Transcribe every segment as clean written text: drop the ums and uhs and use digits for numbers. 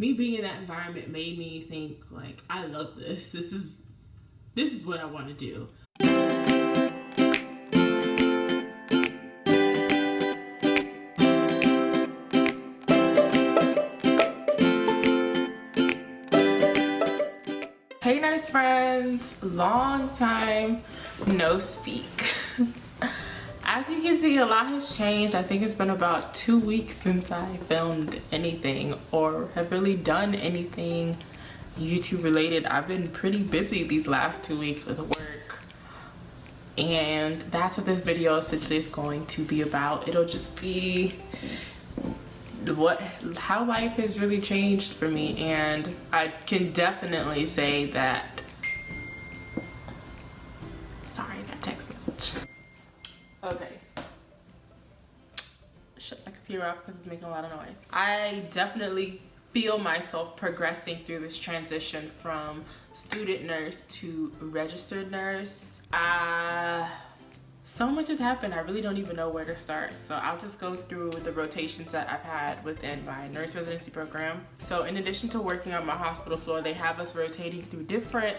me being in that environment made me think like, I love this. This is what I want to do. Hey nurse friends, long time no speak. As you can see, a lot has changed. I think it's been about 2 weeks since I filmed anything or have really done anything YouTube related. I've been pretty busy these last 2 weeks with work, and that's what this video essentially is going to be about. It'll just be how life has really changed for me, and I can definitely say that. Sorry, that text message. Okay, shut my computer off because it's making a lot of noise. I definitely feel myself progressing through this transition from student nurse to registered nurse. So much has happened, I really don't even know where to start. So I'll just go through the rotations that I've had within my nurse residency program. So in addition to working on my hospital floor, they have us rotating through different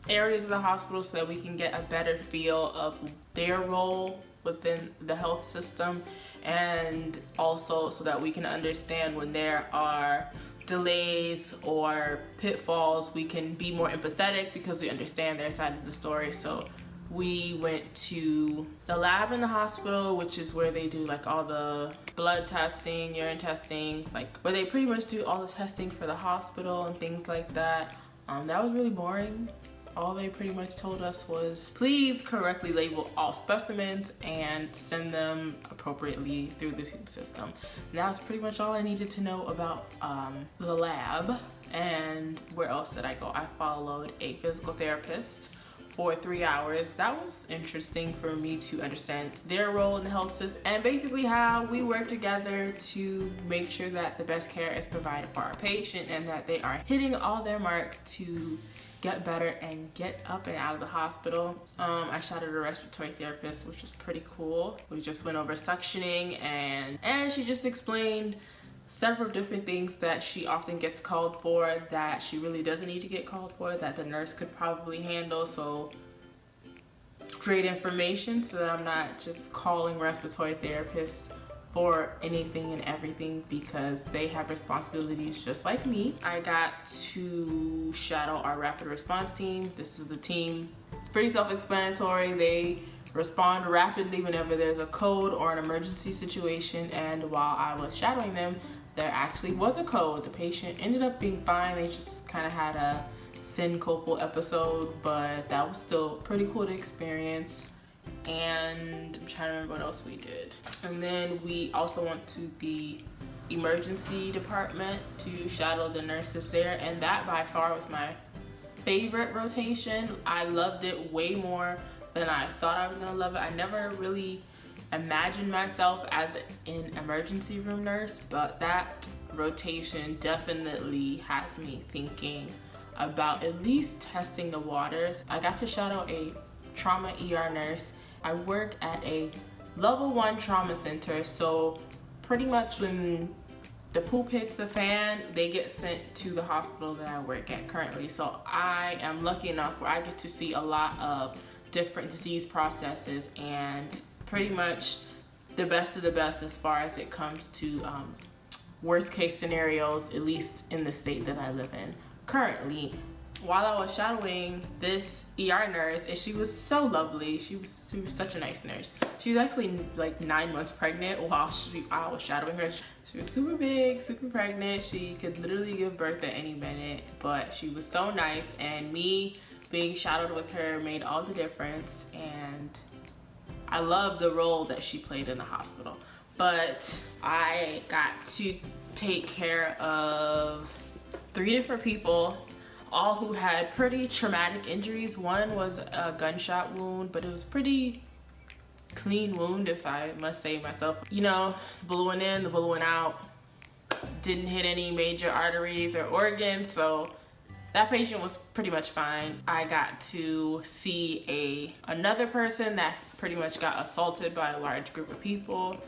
areas of the hospital so that we can get a better feel of their role within the health system, and also so that we can understand when there are delays or pitfalls, we can be more empathetic because we understand their side of the story. So we went to the lab in the hospital, which is where they do like all the blood testing, urine testing, like where they pretty much do all the testing for the hospital and things like that. That was really boring. All they pretty much told us was, please correctly label all specimens and send them appropriately through the tube system. And that was pretty much all I needed to know about the lab. And where else did I go? I followed a physical therapist for 3 hours. That was interesting for me to understand their role in the health system and basically how we work together to make sure that the best care is provided for our patient and that they are hitting all their marks to get better and get up and out of the hospital. I shadowed a respiratory therapist, which was pretty cool. We just went over suctioning and she just explained several different things that she often gets called for that she really doesn't need to get called for, that the nurse could probably handle. So great information so that I'm not just calling respiratory therapists for anything and everything, because they have responsibilities just like me. I got to shadow our rapid response team. This is the team. It's pretty self-explanatory. They respond rapidly whenever there's a code or an emergency situation, and while I was shadowing them, there actually was a code. The patient ended up being fine. They just kind of had a syncopal episode, but that was still pretty cool to experience. And I'm trying to remember what else we did. And then we also went to the emergency department to shadow the nurses there, and that by far was my favorite rotation. I loved it way more than I thought I was gonna love it. I never really imagined myself as an emergency room nurse, but that rotation definitely has me thinking about at least testing the waters. I got to shadow a trauma ER nurse. I work at a level 1 trauma center, so pretty much when the poop hits the fan, they get sent to the hospital that I work at currently. So I am lucky enough where I get to see a lot of different disease processes and pretty much the best of the best as far as it comes to worst case scenarios, at least in the state that I live in currently. While I was shadowing this ER nurse, and she was so lovely, she was such a nice nurse. She was actually like 9 months pregnant while I was shadowing her. She was super big, super pregnant. She could literally give birth at any minute, but she was so nice, and me being shadowed with her made all the difference, and I love the role that she played in the hospital. But I got to take care of 3 different people, all who had pretty traumatic injuries. One was a gunshot wound, but it was pretty clean wound, if I must say myself. You know, the bullet went in, the bullet went out. Didn't hit any major arteries or organs, so that patient was pretty much fine. I got to see another person that pretty much got assaulted by a large group of people.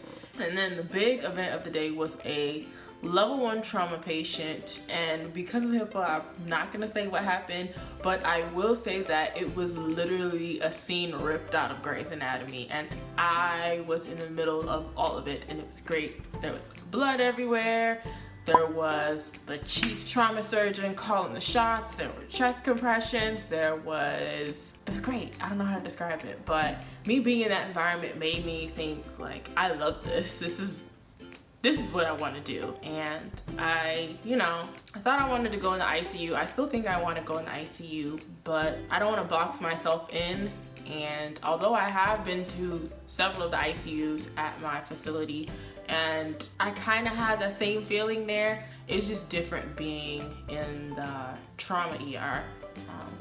And then the big event of the day was a level 1 trauma patient, and because of HIPAA, I'm not gonna say what happened, but I will say that it was literally a scene ripped out of Grey's Anatomy, and I was in the middle of all of it, and it was great. There was blood everywhere. There was the chief trauma surgeon calling the shots. There were chest compressions. It was great. I don't know how to describe it, but me being in that environment made me think like, I love this. This is what I want to do. And I thought I wanted to go in the ICU. I still think I want to go in the ICU, but I don't want to box myself in. And although I have been to several of the ICUs at my facility, and I kind of had the same feeling there, it's just different being in the trauma ER.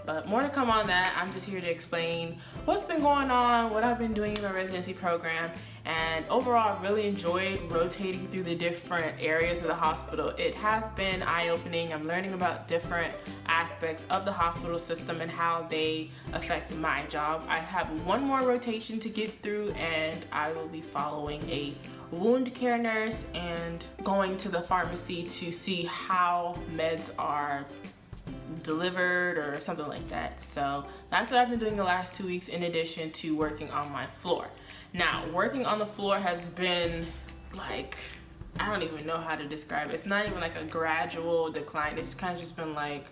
But more to come on that. I'm just here to explain what's been going on, what I've been doing in my residency program, and overall I've really enjoyed rotating through the different areas of the hospital. It has been eye-opening. I'm learning about different aspects of the hospital system and how they affect my job. I have one more rotation to get through, and I will be following a wound care nurse and going to the pharmacy to see how meds are delivered or something like that. So that's what I've been doing the last 2 weeks, in addition to working on my floor. Now, working on the floor has been like, I don't even know how to describe it. It's not even like a gradual decline. It's kind of just been like,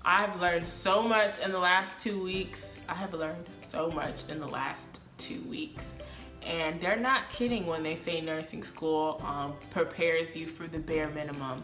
I've learned so much in the last 2 weeks. I have learned so much in the last 2 weeks. And they're not kidding when they say nursing school prepares you for the bare minimum.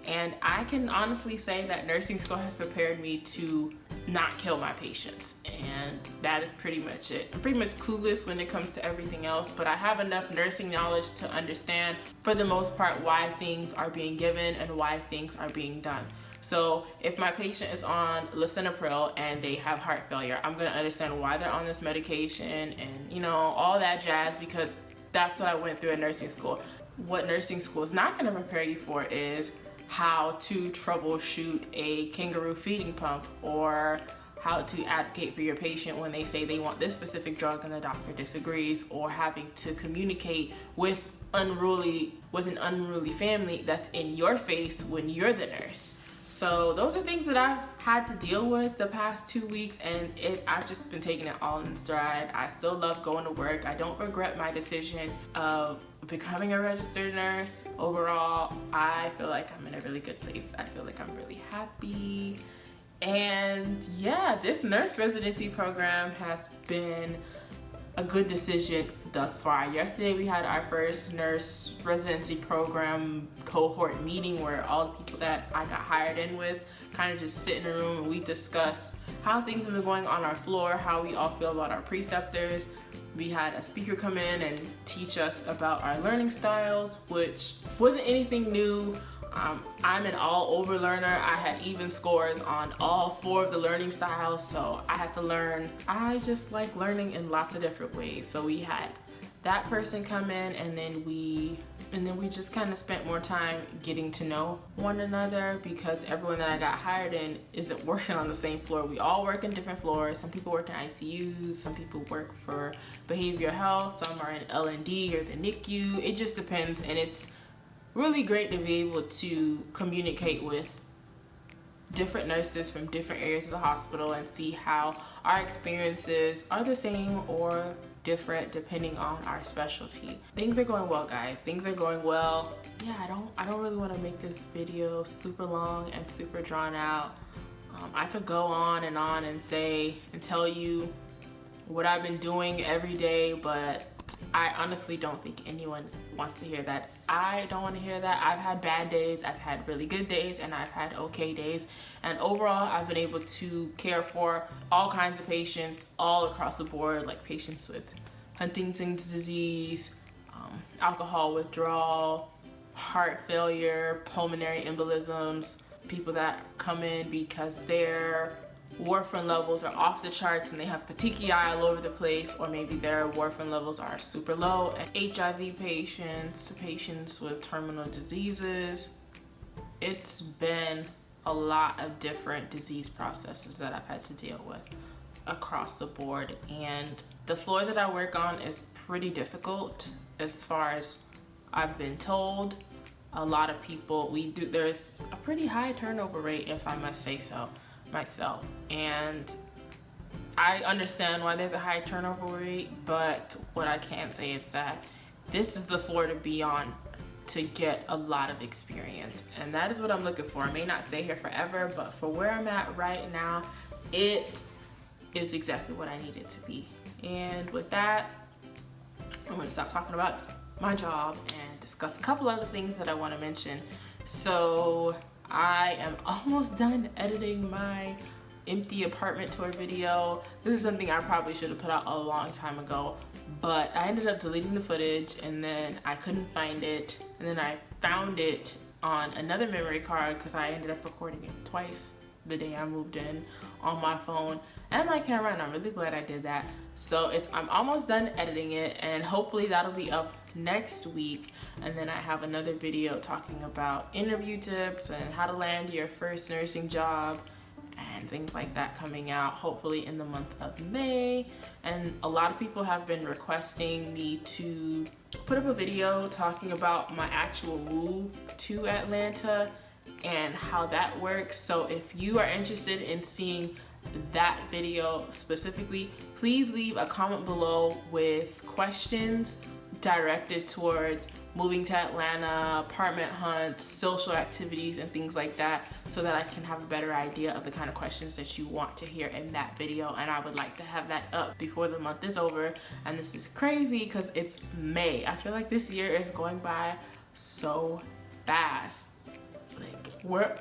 And I can honestly say that nursing school has prepared me to not kill my patients, and that is pretty much it. I'm pretty much clueless when it comes to everything else, but I have enough nursing knowledge to understand, for the most part, why things are being given and why things are being done. So if my patient is on lisinopril and they have heart failure, I'm gonna understand why they're on this medication and all that jazz, because that's what I went through at nursing school. What nursing school is not gonna prepare you for is how to troubleshoot a kangaroo feeding pump, or how to advocate for your patient when they say they want this specific drug and the doctor disagrees, or having to communicate with an unruly family that's in your face when you're the nurse. So those are things that I've had to deal with the past 2 weeks, and I've just been taking it all in stride. I still love going to work. I don't regret my decision of becoming a registered nurse. Overall, I feel like I'm in a really good place. I feel like I'm really happy. And yeah, this nurse residency program has been a good decision thus far. Yesterday we had our first nurse residency program cohort meeting, where all the people that I got hired in with kind of just sit in a room and we discuss how things have been going on our floor, how we all feel about our preceptors. We had a speaker come in and teach us about our learning styles, which wasn't anything new. I'm an all-over learner. I had even scores on all 4 of the learning styles, so I had to learn. I just like learning in lots of different ways. So we had that person come in, and then we just kind of spent more time getting to know one another, because everyone that I got hired in isn't working on the same floor. We all work in different floors. Some people work in ICUs, some people work for behavioral health, some are in L&D or the NICU. It just depends, and it's really great to be able to communicate with different nurses from different areas of the hospital and see how our experiences are the same or different depending on our specialty. Things are going well, guys. Things are going well. Yeah, I don't really want to make this video super long and super drawn out. I could go on and say and tell you what I've been doing every day, but I honestly don't think anyone wants to hear that. I don't want to hear that. I've had bad days, I've had really good days, and I've had okay days. And overall, I've been able to care for all kinds of patients all across the board, like patients with Huntington's disease, alcohol withdrawal, heart failure, pulmonary embolisms, people that come in because their warfarin levels are off the charts and they have petechiae all over the place, or maybe their warfarin levels are super low, and HIV patients, patients with terminal diseases. It's been a lot of different disease processes that I've had to deal with across the board, and the floor that I work on is pretty difficult as far as I've been told. a lot of people, there's a pretty high turnover rate, if I must say so myself. And I understand why there's a high turnover rate, but what I can say is that this is the floor to be on to get a lot of experience. And that is what I'm looking for. I may not stay here forever, but for where I'm at right now, it is exactly what I need it to be. And with that, I'm gonna stop talking about my job and discuss a couple other things that I want to mention. So I am almost done editing my empty apartment tour video. This is something I probably should have put out a long time ago, but I ended up deleting the footage and then I couldn't find it, and then I found it on another memory card because I ended up recording it twice the day I moved in on my phone and my camera, and I'm really glad I did that. So I'm almost done editing it, and hopefully that'll be up next week. And then I have another video talking about interview tips and how to land your first nursing job and things like that coming out hopefully in the month of May. And a lot of people have been requesting me to put up a video talking about my actual move to Atlanta and how that works. So if you are interested in seeing that video specifically, please leave a comment below with questions directed towards moving to Atlanta, apartment hunts, social activities, and things like that, so that I can have a better idea of the kind of questions that you want to hear in that video. And I would like to have that up before the month is over. And this is crazy because it's May. I feel like this year is going by so fast. Like, we're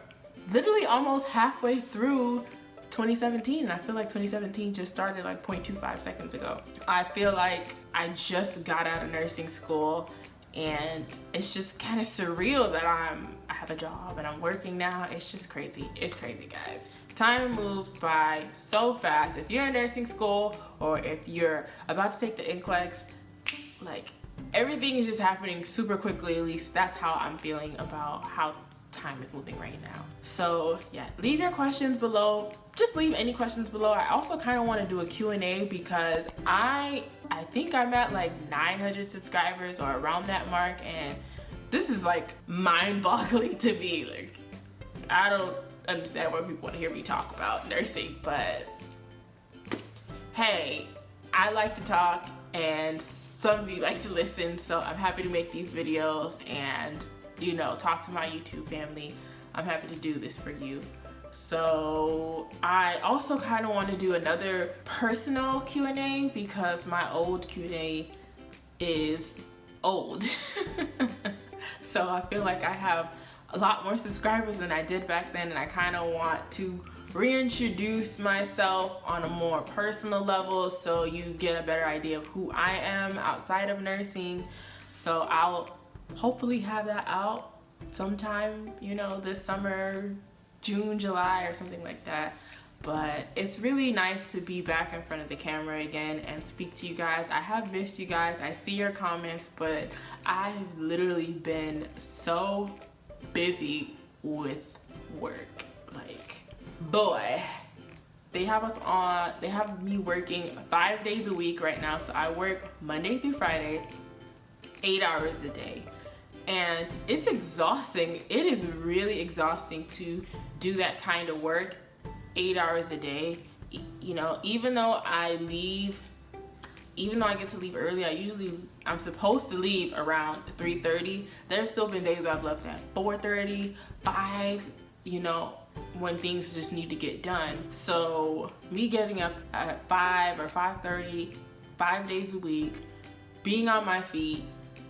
literally almost halfway through 2017, and I feel like 2017 just started like 0.25 seconds ago. I feel like I just got out of nursing school, and it's just kind of surreal that I have a job and I'm working now. It's just crazy. It's crazy, guys. Time moves by so fast. If you're in nursing school or if you're about to take the NCLEX, like, everything is just happening super quickly. At least that's how I'm feeling about how time is moving right now. So yeah, leave your questions below. Just leave any questions below. I also kind of want to do a Q&A because I think I'm at like 900 subscribers or around that mark, and this is like mind-boggling to me. Like, I don't understand why people want to hear me talk about nursing, but hey, I like to talk and some of you like to listen, so I'm happy to make these videos and, you know, talk to my YouTube family. I'm happy to do this for you. So I also kind of want to do another personal Q&A because my old Q&A is old. So I feel like I have a lot more subscribers than I did back then, and I kind of want to reintroduce myself on a more personal level so you get a better idea of who I am outside of nursing. So I'll hopefully have that out sometime, you know, this summer, June, July, or something like that. But it's really nice to be back in front of the camera again and speak to you guys. I have missed you guys. I see your comments, but I've literally been so busy with work. Like, boy, they have me working 5 days a week right now. So I work Monday through Friday, 8 hours a day. And it's exhausting. It is really exhausting to do that kind of work 8 hours a day. You know, even though I get to leave early, I'm supposed to leave around 3:30. There's still been days where I've left at 4:30, 5, you know, when things just need to get done. So me getting up at 5 or 5:30, 5 days a week, being on my feet,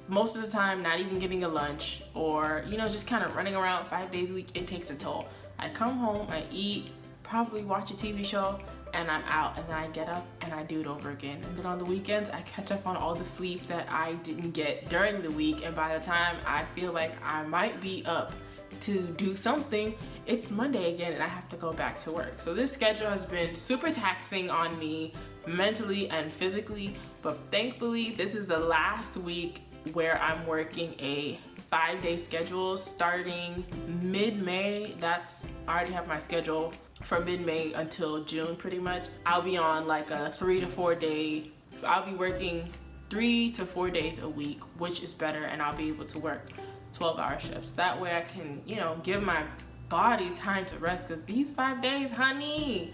most of the time not even getting a lunch, or, you know, just kind of running around 5 days a week, it takes a toll. I come home, I eat, probably watch a TV show, and I'm out, and then I get up and I do it over again. And then on the weekends, I catch up on all the sleep that I didn't get during the week, and by the time I feel like I might be up to do something, it's Monday again and I have to go back to work. So this schedule has been super taxing on me mentally and physically, but thankfully this is the last week where I'm working a 5-day schedule starting mid-May. I already have my schedule from mid-May until June pretty much. I'll be on like a 3 to 4 day, I'll be working 3 to 4 days a week, which is better, and I'll be able to work 12-hour shifts. That way I can, you know, give my body time to rest, because these 5 days, honey,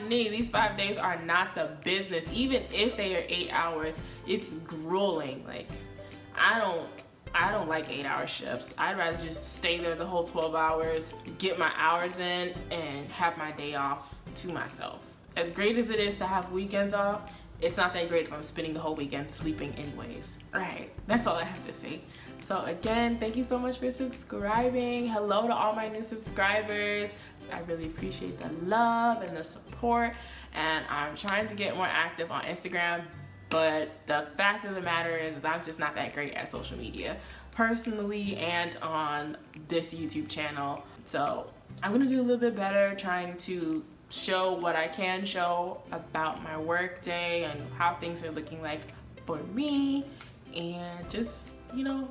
these 5 days are not the business. Even if they are 8 hours, it's grueling. Like, I don't like 8-hour shifts. I'd rather just stay there the whole 12 hours, get my hours in, and have my day off to myself. As great as it is to have weekends off, it's not that great if I'm spending the whole weekend sleeping anyways. Right, that's all I have to say. So again, thank you so much for subscribing. Hello to all my new subscribers. I really appreciate the love and the support. And I'm trying to get more active on Instagram, but the fact of the matter is I'm just not that great at social media, personally and on this YouTube channel. So I'm gonna do a little bit better, trying to show what I can show about my work day and how things are looking like for me, and just, you know,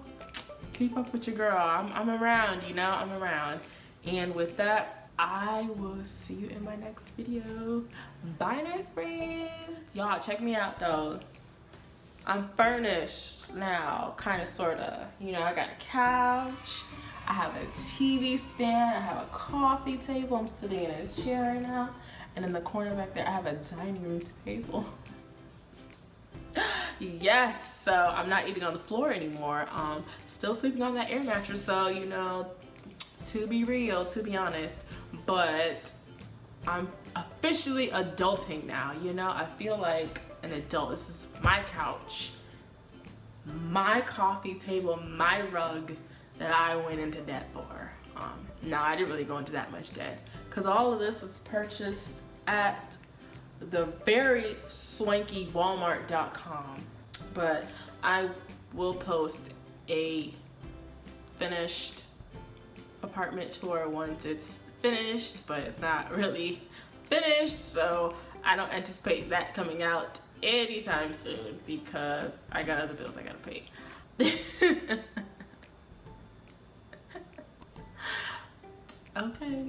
keep up with your girl. I'm around, you know, I'm around. And with that, I will see you in my next video. Bye, nice friends. Y'all, check me out though. I'm furnished now, kind of, sort of. You know, I got a couch, I have a TV stand, I have a coffee table. I'm sitting in a chair right now. And in the corner back there, I have a dining room table. Yes, so I'm not eating on the floor anymore. Still sleeping on that air mattress though, you know, to be real, to be honest. But I'm officially adulting now, you know? I feel like an adult. This is my couch, my coffee table, my rug that I went into debt for. No, I didn't really go into that much debt, because all of this was purchased at the very swanky Walmart.com. But I will post a finished apartment tour once it's finished, but it's not really finished, so I don't anticipate that coming out anytime soon, because I got other bills I gotta pay. Okay.